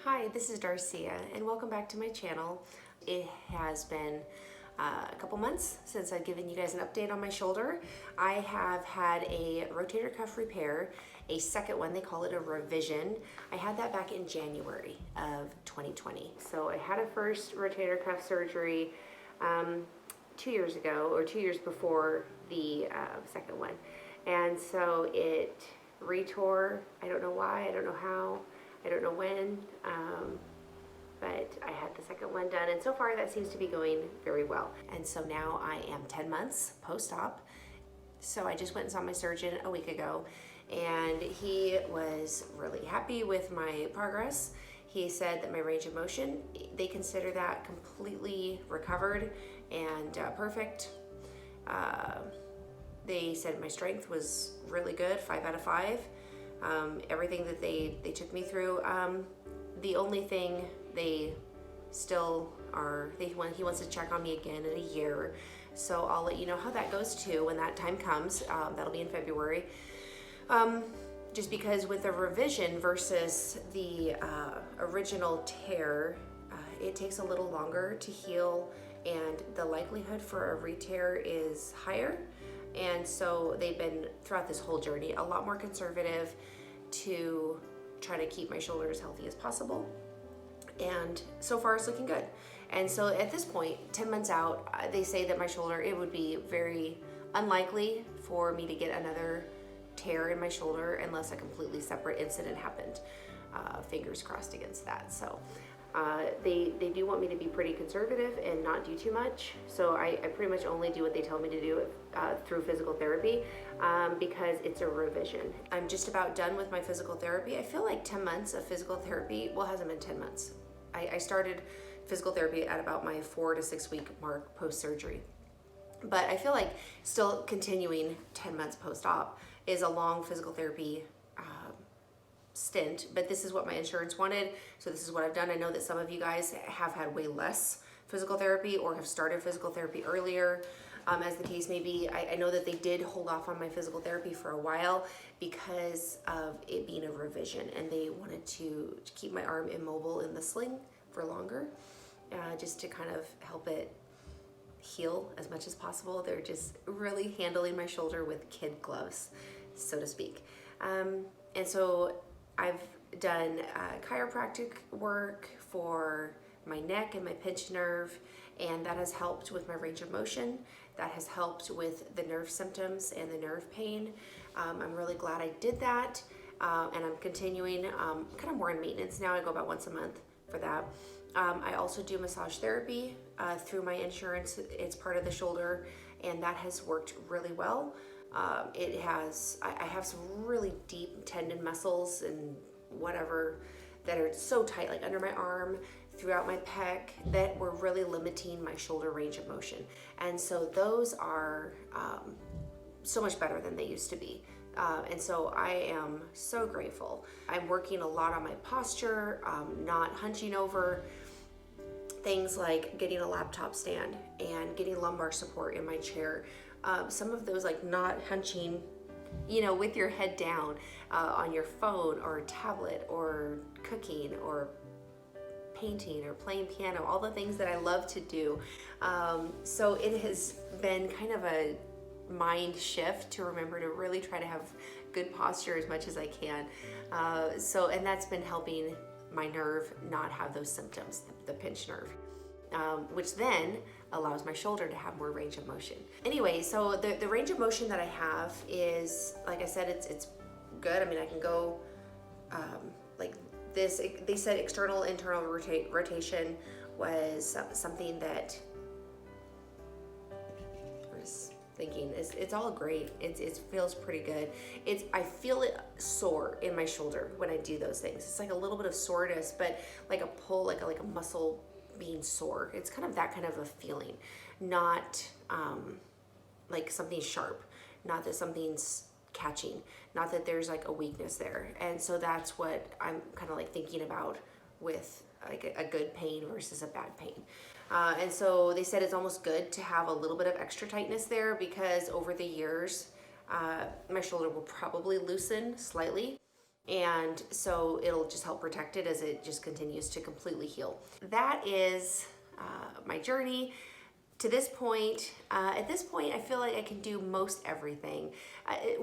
Hi, this is Darcia, and welcome back to my channel. It has been a couple months since I've given you guys an update on my shoulder. I have had a rotator cuff repair, a second one, they call it a revision. I had that back in January of 2020. So I had a first rotator cuff surgery 2 years ago, or 2 years before the second one. And so it retore. I don't know why, I don't know how, I don't know when, but I had the second one done, and so far that seems to be going very well. And so now I am 10 months post-op. So I just went and saw my surgeon a week ago, and he was really happy with my progress. He said that my range of motion, they consider that completely recovered and perfect. They said my strength was really good, 5 out of 5. Everything that they took me through. The only thing they still are, he wants to check on me again in a year. So I'll let you know how that goes too when that time comes. That'll be in February. Just because with a revision versus the original tear, it takes a little longer to heal, and the likelihood for a re-tear is higher. And so they've been, throughout this whole journey, a lot more conservative to try to keep my shoulder as healthy as possible. And so far it's looking good. And so at this point, 10 months out, they say that my shoulder, it would be very unlikely for me to get another tear in my shoulder unless a completely separate incident happened. Fingers crossed against that. So they do want me to be pretty conservative and not do too much. So I pretty much only do what they tell me to do through physical therapy because it's a revision. I'm just about done with my physical therapy. I feel like 10 months of physical therapy, well, it hasn't been 10 months. I started physical therapy at about my 4 to 6 week mark post-surgery. But I feel like still continuing 10 months post-op is a long physical therapy stint, but this is what my insurance wanted, so this is what I've done. I know that some of you guys have had way less physical therapy or have started physical therapy earlier, as the case may be. I know that they did hold off on my physical therapy for a while because of it being a revision, and they wanted to keep my arm immobile in the sling for longer, just to kind of help it heal as much as possible. They're just really handling my shoulder with kid gloves, so to speak. And so I've done chiropractic work for my neck and my pinched nerve, and that has helped with my range of motion. That has helped with the nerve symptoms and the nerve pain. I'm really glad I did that, and I'm continuing kind of more in maintenance now. I go about once a month for that. I also do massage therapy through my insurance. It's part of the shoulder, and that has worked really well. I have some really deep tendon muscles and whatever that are so tight, like under my arm, throughout my pec, that were really limiting my shoulder range of motion. And so those are so much better than they used to be. And so I am so grateful. I'm working a lot on my posture, not hunching over, things like getting a laptop stand and getting lumbar support in my chair. Some of those, like not hunching, with your head down on your phone or tablet, or cooking or painting or playing piano, all the things that I love to do. So it has been kind of a mind shift to remember to really try to have good posture as much as I can. And that's been helping my nerve not have those symptoms, the pinched nerve. Which then allows my shoulder to have more range of motion. Anyway, so the range of motion that I have is, like I said, it's good. I mean, I can go like this. They said external, internal rotation was something that I was thinking it's all great. It feels pretty good. I feel it sore in my shoulder when I do those things. It's like a little bit of soreness, but like a pull, like a muscle being sore. It's kind of that kind of a feeling, not like something sharp, not that something's catching, not that there's like a weakness there. And so that's what I'm kind of like thinking about with like a good pain versus a bad pain. And so they said it's almost good to have a little bit of extra tightness there, because over the years my shoulder will probably loosen slightly And so it'll just help protect it as it just continues to completely heal. That is my journey to this point. At this point, I feel like I can do most everything.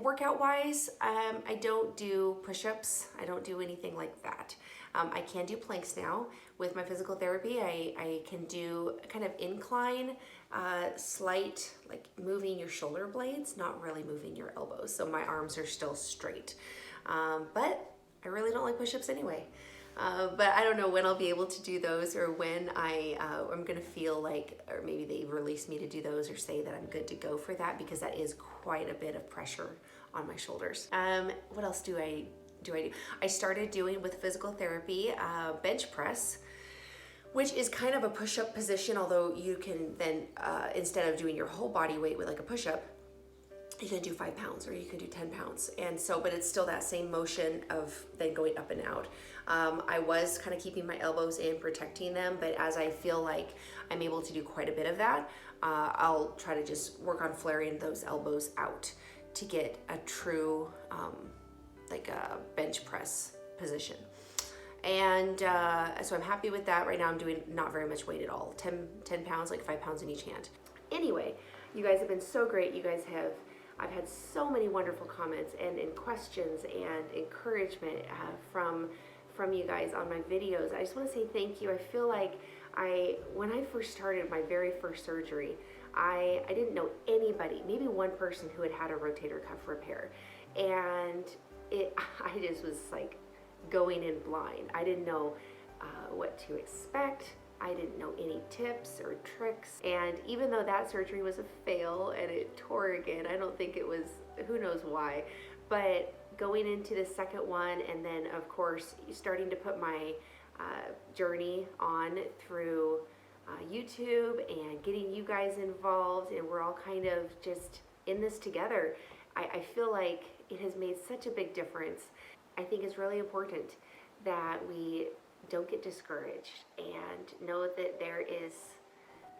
Workout wise, I don't do push-ups. I don't do anything like that. I can do planks now with my physical therapy. I can do kind of incline, slight, like moving your shoulder blades, not really moving your elbows. So my arms are still straight. But I really don't like push-ups anyway. But I don't know when I'll be able to do those, or when I'm gonna feel like, or maybe they release me to do those or say that I'm good to go for that, because that is quite a bit of pressure on my shoulders. What else do I do? I started doing with physical therapy bench press, which is kind of a push-up position, although you can then, instead of doing your whole body weight with like a push-up, you can do 5 pounds or you can do 10 pounds. And so, but it's still that same motion of then going up and out. I was kind of keeping my elbows in, protecting them, but as I feel like I'm able to do quite a bit of that, I'll try to just work on flaring those elbows out to get a true, like a bench press position. And so I'm happy with that. Right now I'm doing not very much weight at all. 10 pounds, like 5 pounds in each hand. Anyway, you guys have been so great. I've had so many wonderful comments and questions and encouragement from you guys on my videos. I just want to say thank you. I feel like when I first started my very first surgery, I didn't know anybody, maybe one person who had a rotator cuff repair. And I just was like going in blind. I didn't know what to expect. I didn't know any tips or tricks. And even though that surgery was a fail and it tore again, I don't think it was, who knows why, but going into the second one, and then of course starting to put my journey on through YouTube and getting you guys involved, and we're all kind of just in this together. I feel like it has made such a big difference. I think it's really important that we don't get discouraged and know that there is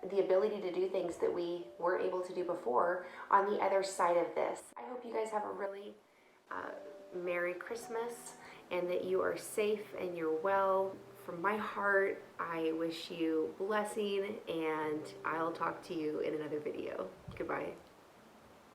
the ability to do things that we weren't able to do before on the other side of this. I hope you guys have a really Merry Christmas, and that you are safe and you're well. From my heart, I wish you blessing, and I'll talk to you in another video. Goodbye.